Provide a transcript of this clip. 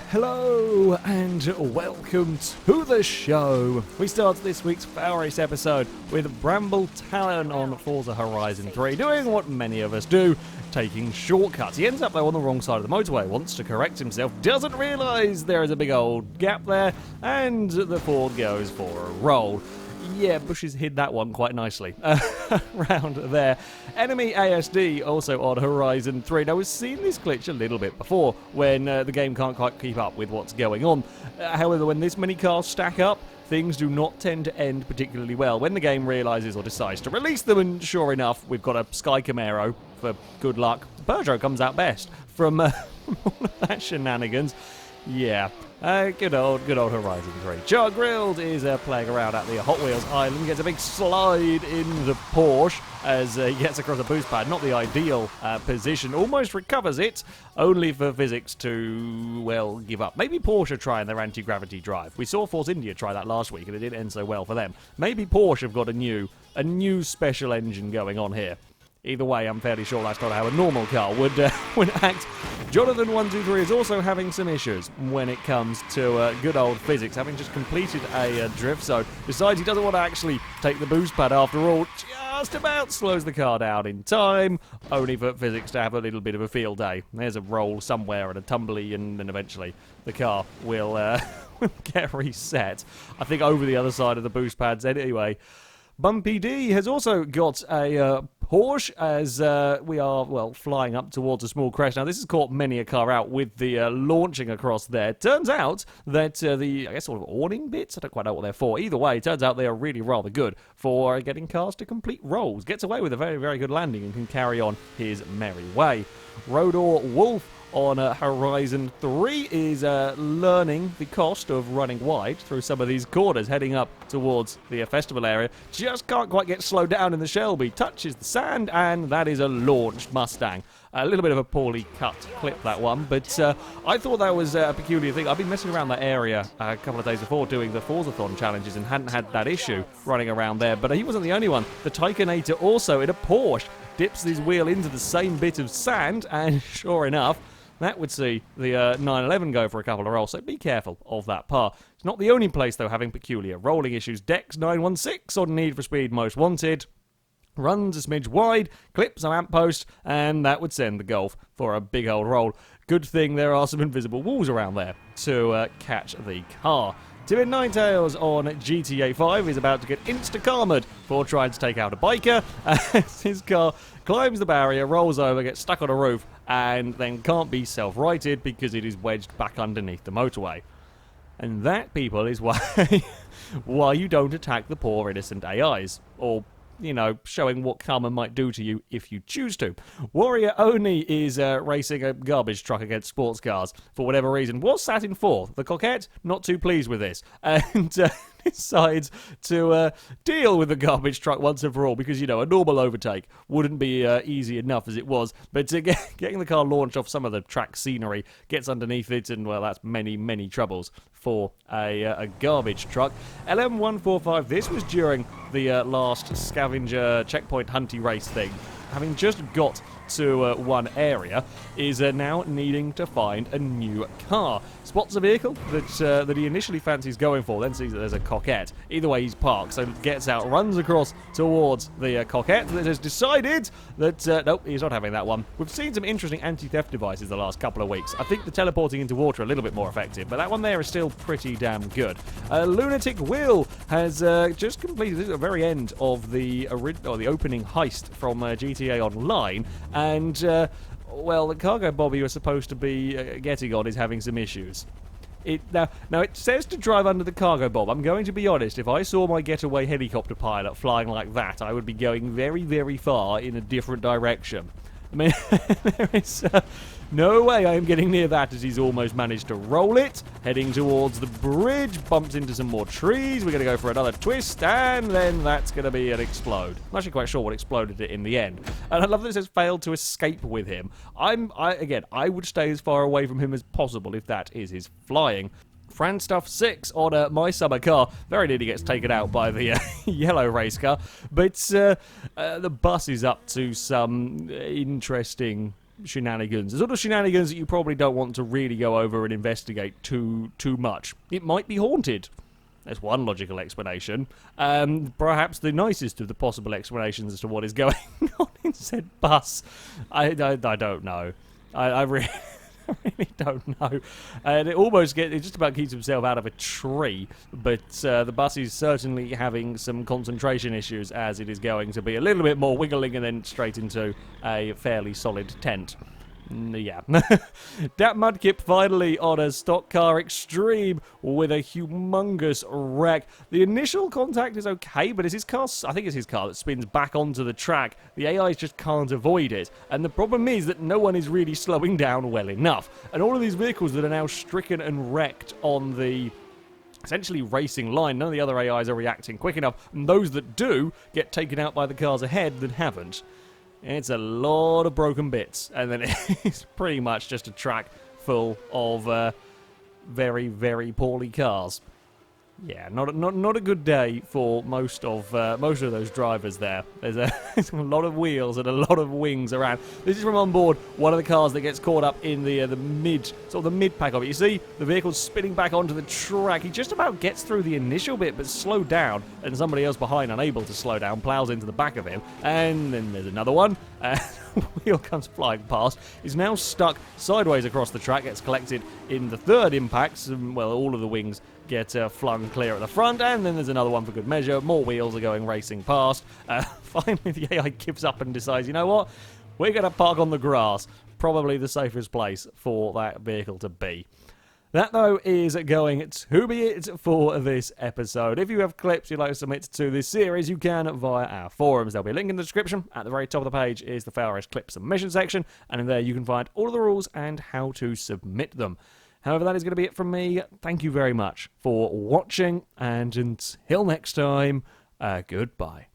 Hello and welcome to the show. We start this week's FailRace episode with Bramble Talon on Forza Horizon 3, doing what many of us do, taking shortcuts. He ends up though on the wrong side of the motorway, wants to correct himself, doesn't realise there is a big old gap there, and the Ford goes for a roll. Yeah, bushes hid that one quite nicely around there. Enemy ASD also on Horizon 3. Now, we've seen this glitch a little bit before when the game can't quite keep up with what's going on. However, when this many cars stack up, things do not tend to end particularly well when the game realises or decides to release them, and sure enough, we've got a Sky Camaro for good luck. Peugeot comes out best from all of that shenanigans. Yeah, good old Horizon 3. Char Grilled is playing around at the Hot Wheels island, gets a big slide in the Porsche as he gets across a boost pad. Not the ideal position, almost recovers it, only for physics to, well, give up. Maybe Porsche trying their anti-gravity drive. We saw Force India try that last week and it didn't end so well for them. Maybe Porsche have got a new special engine going on here. Either way, I'm fairly sure that's not how a normal car would act. Jonathan123 is also having some issues when it comes to good old physics, having just completed a drift zone. Decides he doesn't want to actually take the boost pad after all, just about slows the car down in time, only for physics to have a little bit of a field day. There's a roll somewhere and a tumbly, and then eventually the car will get reset. I think over the other side of the boost pads anyway. Bumpy D has also got a Porsche as we are, well, flying up towards a small crash. Now, this has caught many a car out with the launching across there. Turns out that the, I guess, sort of awning bits, I don't quite know what they're for. Either way, it turns out they are really rather good for getting cars to complete rolls. Gets away with a very, very good landing and can carry on his merry way. Rodor Wolf on Horizon 3 is learning the cost of running wide through some of these corners, heading up towards the festival area. Just can't quite get slowed down in the Shelby. Touches the sand, and that is a launched Mustang. A little bit of a poorly cut clip, that one, but I thought that was a peculiar thing. I've been messing around that area a couple of days before doing the Forzathon challenges and hadn't had that issue running around there, but he wasn't the only one. The Tyconator also in a Porsche dips his wheel into the same bit of sand, and sure enough, that would see the 911 go for a couple of rolls, so be careful of that par. It's not the only place, though, having peculiar rolling issues. Dex 916 on Need for Speed Most Wanted runs a smidge wide, clips a lamppost, and that would send the Golf for a big old roll. Good thing there are some invisible walls around there to catch the car. Timid Ninetales on GTA 5 is about to get insta-karma'd for trying to take out a biker as his car climbs the barrier, rolls over, gets stuck on a roof, and then can't be self-righted because it is wedged back underneath the motorway. And that, people, is why you don't attack the poor innocent AIs, or, you know, showing what karma might do to you if you choose to. Warrior Oni is racing a garbage truck against sports cars for whatever reason. Was sat in fourth. The Coquette, not too pleased with this, and decides to deal with the garbage truck once and for all, because, you know, a normal overtake wouldn't be easy enough as it was, but getting the car launched off some of the track scenery, gets underneath it, and, well, that's many, many troubles for a garbage truck. LM145, this was during the last scavenger checkpoint hunty race thing. Having just got to one area, is now needing to find a new car. Spots a vehicle that he initially fancies going for, then sees that there's a Coquette. Either way, he's parked, so gets out, runs across towards the Coquette that has decided that, nope, he's not having that one. We've seen some interesting anti-theft devices the last couple of weeks. I think the teleporting into water a little bit more effective, but that one there is still pretty damn good. Lunatic Will has just completed, this is the very end of the opening heist from GTA Online, and well, the cargo bob you were supposed to be getting on is having some issues. Now it says to drive under the cargo bob. I'm going to be honest, if I saw my getaway helicopter pilot flying like that, I would be going very, very far in a different direction. I mean, there is no way I am getting near that, as he's almost managed to roll it, heading towards the bridge, bumps into some more trees, we're going to go for another twist, and then that's going to be an explode. I'm not actually quite sure what exploded it in the end. And I love that it says failed to escape with him. I would stay as far away from him as possible if that is his flying. Franstuff 6 on My Summer Car very nearly gets taken out by the yellow race car, but the bus is up to some interesting shenanigans. The sort of shenanigans that you probably don't want to really go over and investigate too much. It might be haunted. That's one logical explanation. Perhaps the nicest of the possible explanations as to what is going on in said bus. I don't know. I really... I really don't know. And it just about keeps himself out of a tree, but the bus is certainly having some concentration issues, as it is going to be a little bit more wiggling and then straight into a fairly solid tent. Yeah. Dat Mudkip finally on a stock car extreme with a humongous wreck. The initial contact is okay, but it's his car, I think it's his car that spins back onto the track. The AIs just can't avoid it. And the problem is that no one is really slowing down well enough. And all of these vehicles that are now stricken and wrecked on the essentially racing line, none of the other AIs are reacting quick enough. And those that do get taken out by the cars ahead that haven't. It's a lot of broken bits, and then it's pretty much just a track full of very, very poorly cars. Yeah, not a good day for most of those drivers there. There's a lot of wheels and a lot of wings around. This is from Onboard, one of the cars that gets caught up in the mid pack of it. You see the vehicle's spinning back onto the track. He just about gets through the initial bit, but slowed down, and somebody else behind, unable to slow down, plows into the back of him. And then there's another one. Wheel comes flying past. Is now stuck sideways across the track. Gets collected in the third impact. Well, all of the wings get flung clear at the front, and then there's another one for good measure. More wheels are going racing past. Finally, the AI gives up and decides, you know what? We're going to park on the grass. Probably the safest place for that vehicle to be. That, though, is going to be it for this episode. If you have clips you'd like to submit to this series, you can via our forums. There'll be a link in the description. At the very top of the page is the FailRace clip submission section, and in there you can find all of the rules and how to submit them. However, that is going to be it from me. Thank you very much for watching, and until next time, goodbye.